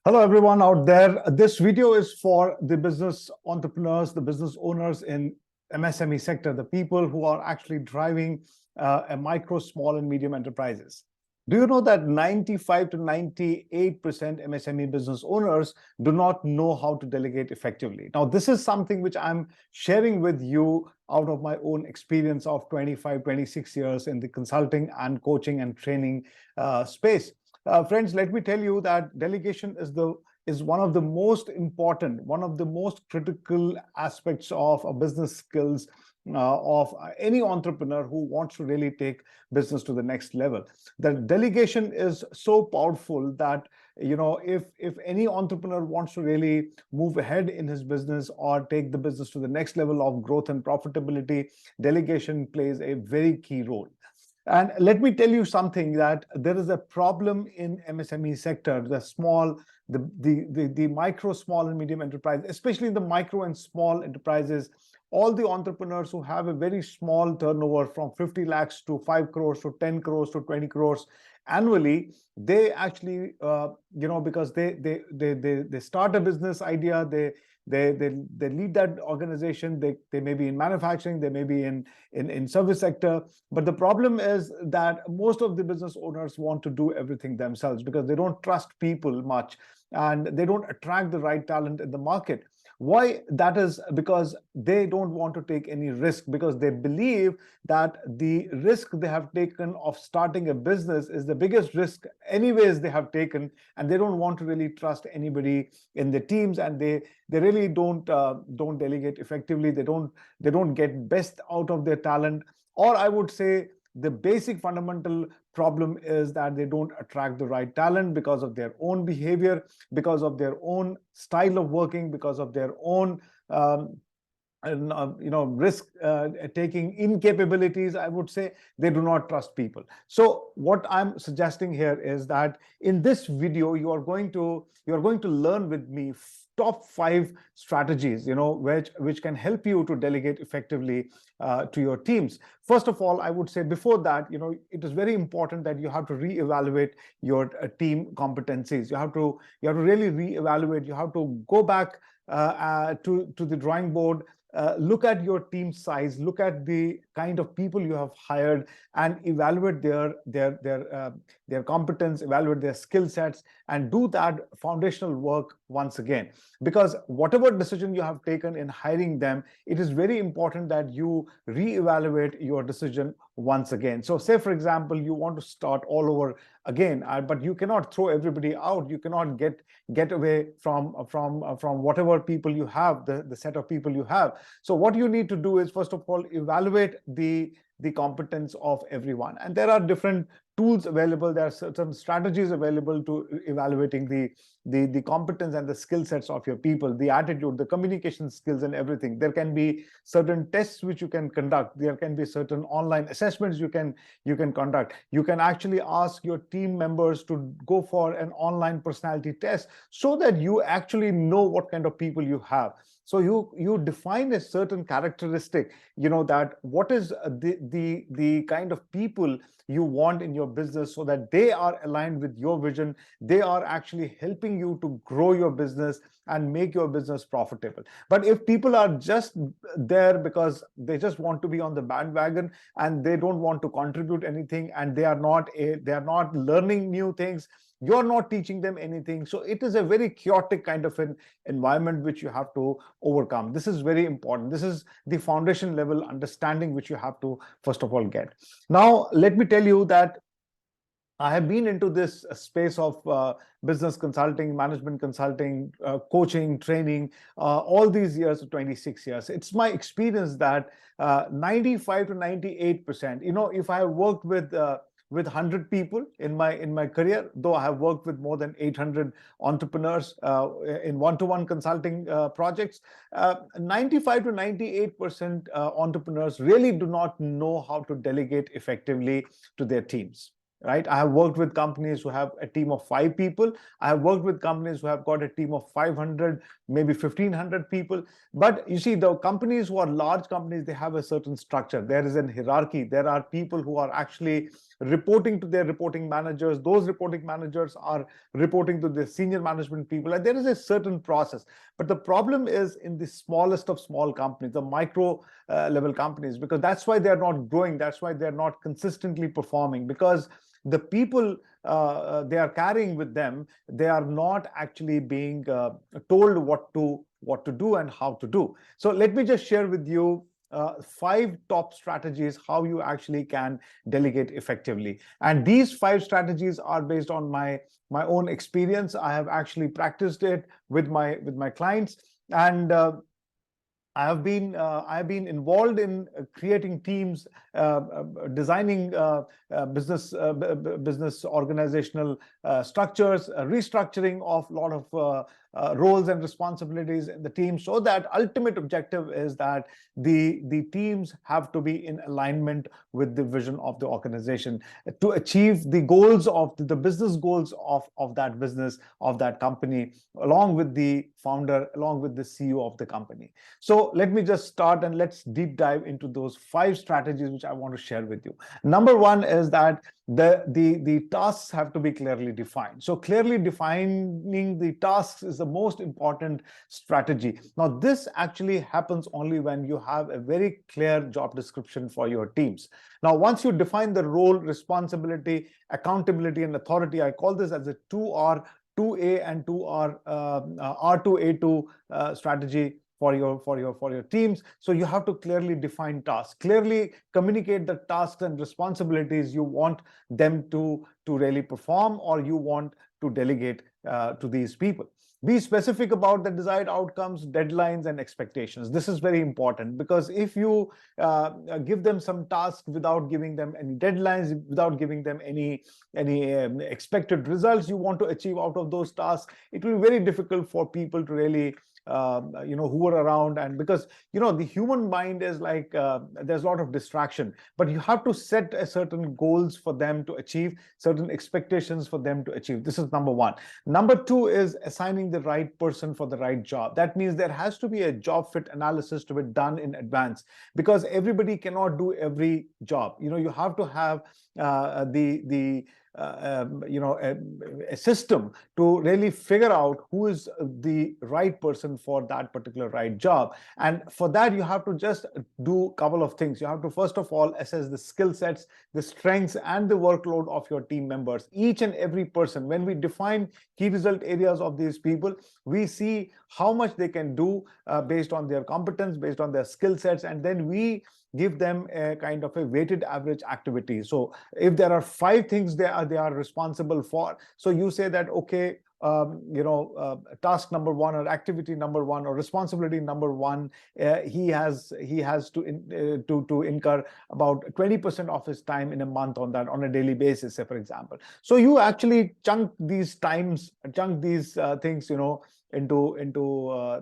Hello, everyone out there. This video is for the business entrepreneurs, the business owners in MSME sector, the people who are actually driving a micro, small, and medium enterprises. Do you know that 95 to 98% MSME business owners do not know how to delegate effectively? Now, this is something which I'm sharing with you out of my own experience of 25, 26 years in the consulting and coaching and training space. Friends, let me tell you that delegation is one of the most important, one of the most critical aspects of a business skills of any entrepreneur who wants to really take business to the next level. The delegation is so powerful that if any entrepreneur wants to really move ahead in his business or take the business to the next level of growth and profitability, delegation plays a very key role. And let me tell you something, that there is a problem in MSME sector, the micro, small, and medium enterprise, especially in the micro and small enterprises. All the entrepreneurs who have a very small turnover from 50 lakhs to 5 crores to 10 crores to 20 crores annually, they actually, because they start a business idea, they lead that organization. They may be in manufacturing, they may be in service sector, but the problem is that most of the business owners want to do everything themselves because they don't trust people much and they don't attract the right talent in the market. Why that is? Because they don't want to take any risk, because they believe that the risk they have taken of starting a business is the biggest risk anyways they have taken, and they don't want to really trust anybody in the teams, and they really don't delegate effectively. They don't get best out of their talent. Or I would say the basic fundamental problem is that they don't attract the right talent because of their own behavior, because of their own style of working, because of their own risk taking incapabilities. I would say they do not trust people. So what I'm suggesting here is that in this video you are going to learn with me top 5 strategies which can help you to delegate effectively to your teams. First of all, I would say before that, it is very important that you have to reevaluate your team competencies. You have to really reevaluate. You have to go back to the drawing board. Look at your team size, look at the kind of people you have hired, and evaluate their competence, evaluate their skill sets, and do that foundational work once again. Because whatever decision you have taken in hiring them, it is very important that you reevaluate your decision once again. So say, for example, you want to start all over again, but you cannot throw everybody out. You cannot get away from whatever people you have, the set of people you have. So what you need to do is, first of all, evaluate the competence of everyone. And there are different tools available. There are certain strategies available to evaluating the competence and the skill sets of your people, the attitude, the communication skills, and everything. There can be certain tests which you can conduct. There can be certain online assessments you can conduct. You can actually ask your team members to go for an online personality test so that you actually know what kind of people you have. So you define a certain characteristic, that what is the kind of people you want in your business, so that they are aligned with your vision. They are actually helping you to grow your business and make your business profitable. But if people are just there because they just want to be on the bandwagon and they don't want to contribute anything, and they are not learning new things, you're not teaching them anything. So it is a very chaotic kind of an environment which you have to overcome. This is very important. This is the foundation level understanding which you have to first of all get. Now, let me tell you that I have been into this space of business consulting, management consulting, coaching, training, all these years, 26 years. It's my experience that 95 to 98%, if I have worked with 100 people in my career, though I have worked with more than 800 entrepreneurs in one-to-one consulting projects, 95 to 98% entrepreneurs really do not know how to delegate effectively to their teams. Right? I have worked with companies who have a team of 5 people. I have worked with companies who have got a team of 500, maybe 1,500 people. But you see, the companies who are large companies, they have a certain structure. There is a hierarchy. There are people who are actually reporting to their reporting managers. Those reporting managers are reporting to the senior management people, and there is a certain process. But the problem is in the smallest of small companies, the micro level companies, because that's why they're not growing, that's why they're not consistently performing, because the people they are carrying with them, they are not actually being told what to do and how to do. So let me just share with you 5 top strategies how you actually can delegate effectively. And these 5 strategies are based on my own experience. I have actually practiced it with my clients, and I've been involved in creating teams, designing business organizational structures, restructuring of a lot of roles and responsibilities in the team, so that ultimate objective is that the teams have to be in alignment with the vision of the organization to achieve the goals of the business goals of that business, of that company, along with the founder, along with the CEO of the company. So let me just start and let's deep dive into those 5 strategies which I want to share with you. Number 1 is that the tasks have to be clearly defined. So clearly defining the tasks is the most important strategy. Now, this actually happens only when you have a very clear job description for your teams. Now, once you define the role, responsibility, accountability, and authority, I call this as a 2R, 2A and 2R, R2A2 strategy for your teams. So you have to clearly define tasks, clearly communicate the tasks and responsibilities you want them to really perform, or you want to delegate to these people. Be specific about the desired outcomes, deadlines, and expectations. This is very important, because if you give them some tasks without giving them any deadlines, without giving them any expected results you want to achieve out of those tasks, it will be very difficult for people to really who are around. And because the human mind is like there's a lot of distraction, but you have to set a certain goals for them to achieve, certain expectations for them to achieve. This is number 1. Number 2 is assigning the right person for the right job. That means there has to be a job fit analysis to be done in advance, because everybody cannot do every job. You have to have a system to really figure out who is the right person for that particular right job. And for that, you have to just do a couple of things. You have to, first of all, assess the skill sets, the strengths, and the workload of your team members. Each and every person, when we define key result areas of these people, we see how much they can do based on their competence, based on their skill sets, and then we give them a kind of a weighted average activity. So if there are 5 things they are responsible for, so you say that, okay, task number 1 or activity number 1 or responsibility number 1, he has to incur about 20% of his time in a month on that, on a daily basis, say, for example. So you actually chunk these things, into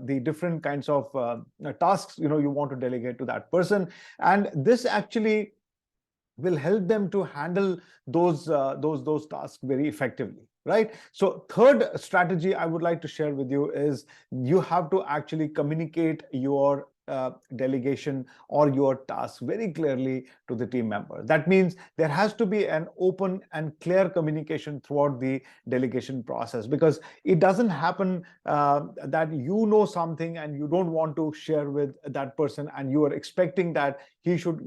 the different kinds of tasks you want to delegate to that person, and this actually will help them to handle those tasks very effectively, right? So third strategy I would like to share with you is you have to actually communicate your delegation or your task very clearly to the team member. That means there has to be an open and clear communication throughout the delegation process, because it doesn't happen that you know something and you don't want to share with that person, and you are expecting that he should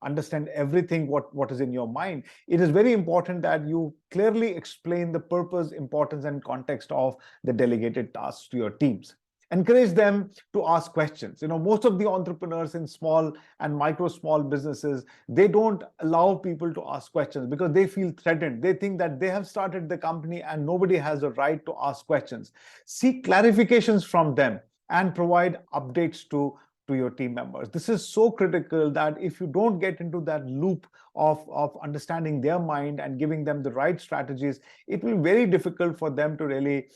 understand everything what is in your mind. It is very important that you clearly explain the purpose, importance, and context of the delegated tasks to your teams. Encourage them to ask questions. Most of the entrepreneurs in small and small businesses, they don't allow people to ask questions because they feel threatened. They think that they have started the company and nobody has a right to ask questions. Seek clarifications from them and provide updates to your team members. This is so critical, that if you don't get into that loop of understanding their mind and giving them the right strategies, it will be very difficult for them to really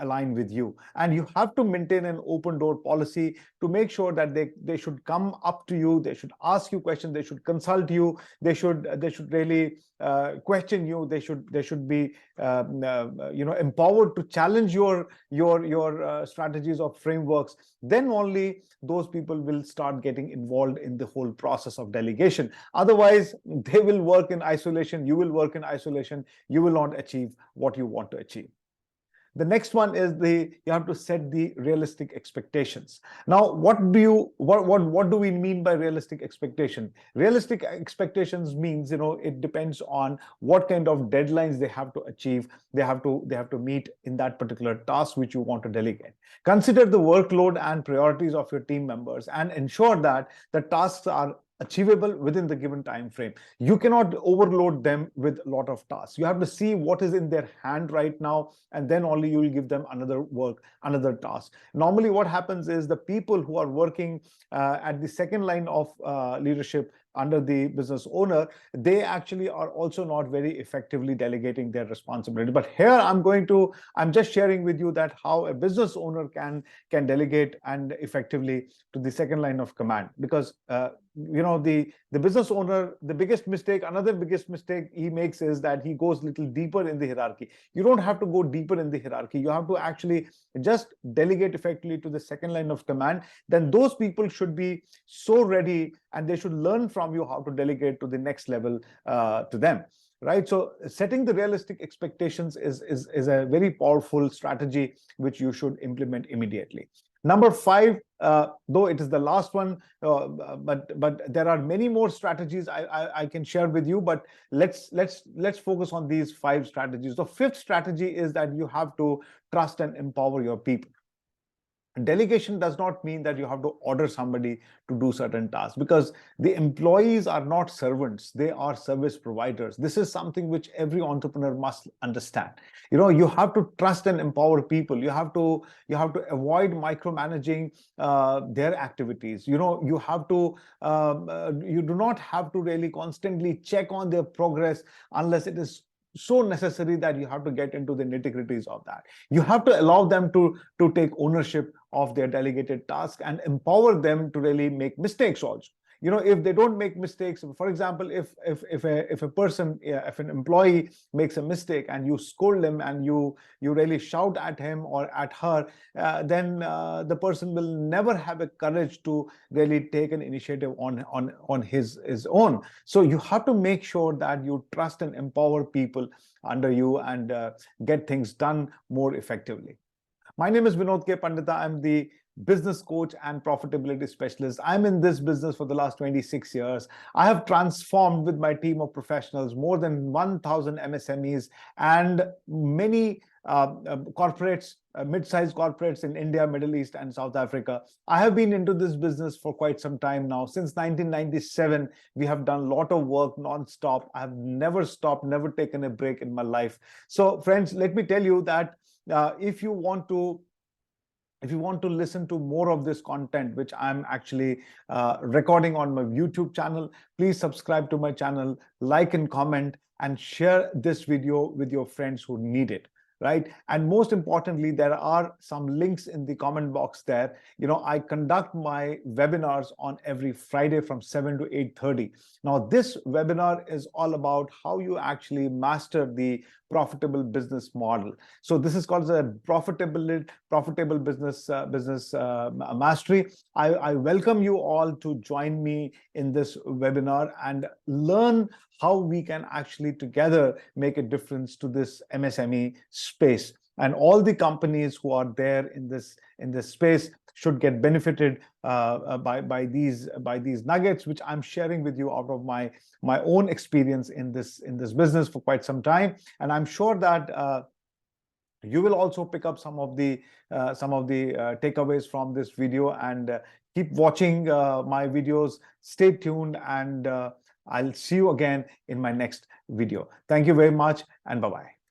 align with you. And you have to maintain an open door policy to make sure that they should come up to you, they should ask you questions, they should consult you, they should really question you, they should be empowered to challenge your strategies or frameworks. Then only those people will start getting involved in the whole process of delegation. Otherwise, they will work in isolation, you will work in isolation, you will not achieve what you want to achieve. The next one is you have to set the realistic expectations. Now, what do we mean by realistic expectation? Realistic expectations means, it depends on what kind of deadlines they have to achieve. They have to meet in that particular task which you want to delegate. Consider the workload and priorities of your team members and ensure that the tasks are achievable within the given time frame. You cannot overload them with a lot of tasks. You have to see what is in their hand right now, and then only you will give them another task. Normally what happens is the people who are working at the second line of leadership under the business owner, they actually are also not very effectively delegating their responsibility. But here I'm just sharing with you that how a business owner can delegate and effectively to the second line of command. Because the business owner, another biggest mistake he makes is that he goes little deeper in the hierarchy. You don't have to go deeper in the hierarchy. You have to actually just delegate effectively to the second line of command. Then those people should be so ready, and they should learn from you how to delegate to the next level to them. Right. So setting the realistic expectations is a very powerful strategy which you should implement immediately. Number 5, though it is the last one, but there are many more strategies I can share with you. But let's focus on these 5 strategies. The 5th strategy is that you have to trust and empower your people. Delegation does not mean that you have to order somebody to do certain tasks, because the employees are not servants, they are service providers. This is something which every entrepreneur must understand. You have to trust and empower people. You have to avoid micromanaging their activities. You do not have to really constantly check on their progress unless it is so necessary that you have to get into the nitty-gritties of that. You have to allow them to take ownership of their delegated task and empower them to really make mistakes also. If they don't make mistakes, for example, if an employee makes a mistake and you scold him and you really shout at him or at her, then the person will never have a courage to really take an initiative on his own. So you have to make sure that you trust and empower people under you and get things done more effectively. My name is Vinod Pandita. I'm the business coach and profitability specialist. I'm in this business for the last 26 years. I have transformed with my team of professionals more than 1,000 MSMEs and many corporates, mid-sized corporates in India, Middle East, and South Africa. I have been into this business for quite some time now. Since 1997, we have done a lot of work non-stop. I have never stopped, never taken a break in my life. So friends, let me tell you that if you want to listen to more of this content, which I'm actually recording on my YouTube channel, please subscribe to my channel, like and comment, and share this video with your friends who need it. Right? And most importantly, there are some links in the comment box there. I conduct my webinars on every Friday from 7 to 8:30. Now, this webinar is all about how you actually master the profitable business model. So this is called the profitable business mastery. I welcome you all to join me in this webinar and learn how we can actually together make a difference to this MSME space. And all the companies who are there in this space should get benefited by these nuggets, which I'm sharing with you out of my own experience in this business for quite some time. And I'm sure that you will also pick up some of the takeaways from this video, and keep watching my videos. Stay tuned, and I'll see you again in my next video. Thank you very much, and bye-bye.